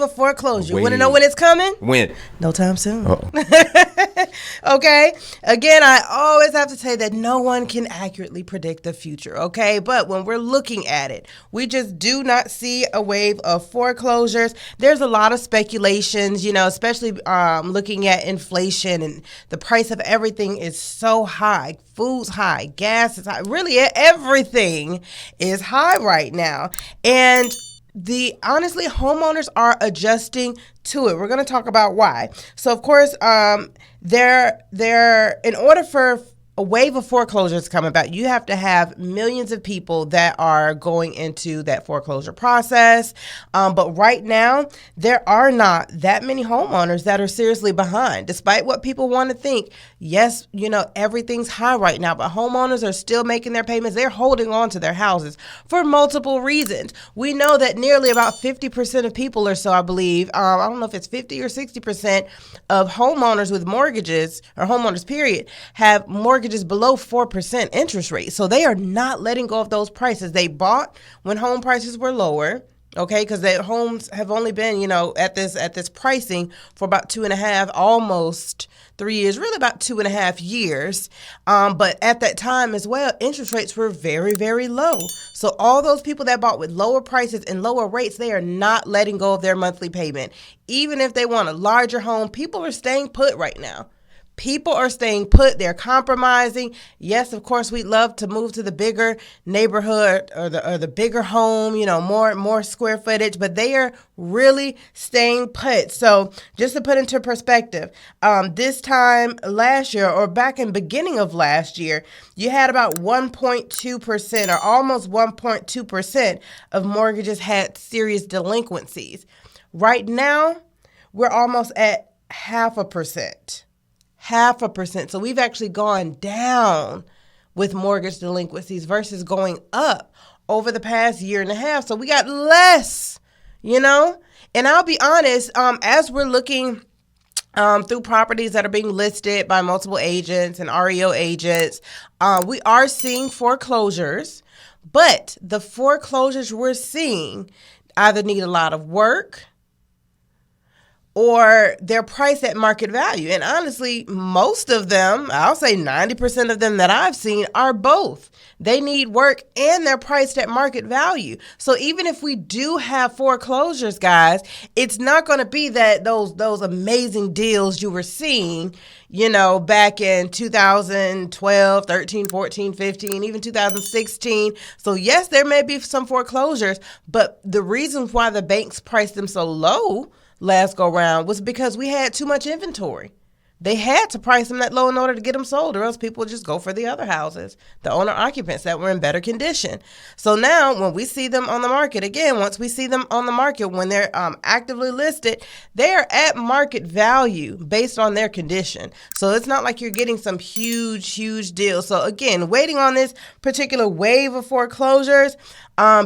wave of foreclosure. You want to know when it's coming? When? No time soon. Okay. Again, I always have to say that no one can accurately predict the future. Okay. But when we're looking at it, we just do not see a wave of foreclosures. There's a lot of speculations, especially looking at inflation, and the price of everything is so high. Food's high, gas is high. Really, everything is high right now. And honestly, homeowners are adjusting to it. We're going to talk about why. So, of course, in order for a wave of foreclosures to come about, you have to have millions of people that are going into that foreclosure process. But right now, there are not that many homeowners that are seriously behind, despite what people want to think. Yes, everything's high right now, but homeowners are still making their payments. They're holding on to their houses for multiple reasons. We know that nearly about 50% of people or so, I believe, I don't know if it's 50 or 60% of homeowners with mortgages, or homeowners period, have mortgages below 4% interest rate. So they are not letting go of those prices. They bought when home prices were lower. Okay, because their homes have only been, at this pricing for about 2.5, almost 3 years, really about 2.5 years. But at that time as well, interest rates were very, very low. So all those people that bought with lower prices and lower rates, they are not letting go of their monthly payment. Even if they want a larger home, people are staying put right now. People are staying put. They're compromising. Yes, of course, we'd love to move to the bigger neighborhood or the bigger home, more square footage, but they are really staying put. So just to put into perspective, this time last year, or back in beginning of last year, you had about 1.2% or almost 1.2% of mortgages had serious delinquencies. Right now, we're almost at 0.5%. 0.5%. So we've actually gone down with mortgage delinquencies versus going up over the past year and a half. So we got less, And I'll be honest, as we're looking through properties that are being listed by multiple agents and REO agents, we are seeing foreclosures, but the foreclosures we're seeing either need a lot of work or they're priced at market value. And honestly, most of them, I'll say 90% of them that I've seen, are both. They need work and they're priced at market value. So even if we do have foreclosures, guys, it's not going to be that those amazing deals you were seeing, back in 2012, 13, 14, 15, even 2016. So yes, there may be some foreclosures, but the reason why the banks priced them so low last go round was because we had too much inventory. They had to price them that low in order to get them sold, or else people would just go for the other houses, the owner occupants that were in better condition. So now when we see them on the market, again, once we see them on the market, when they're actively listed, they are at market value based on their condition. So it's not like you're getting some huge deal. So again, waiting on this particular wave of foreclosures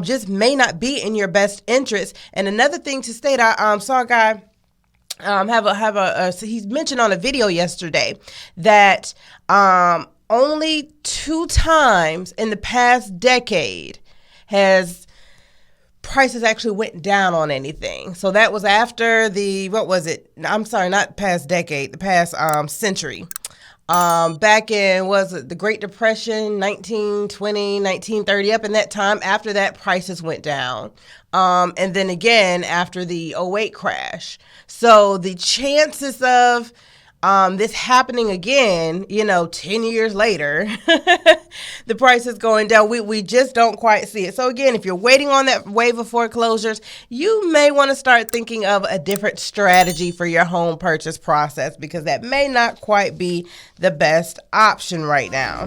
just may not be in your best interest. And another thing to state, I saw a guy he's mentioned on a video yesterday that only 2 times in the past decade has prices actually went down on anything. So that was after the past century. Back in, the Great Depression, 1920, 1930, up in that time. After that, prices went down. And then again, after the '08 crash. So the chances of this happening again, 10 years later, the price is going down. We just don't quite see it. So again, if you're waiting on that wave of foreclosures, you may want to start thinking of a different strategy for your home purchase process, because that may not quite be the best option right now.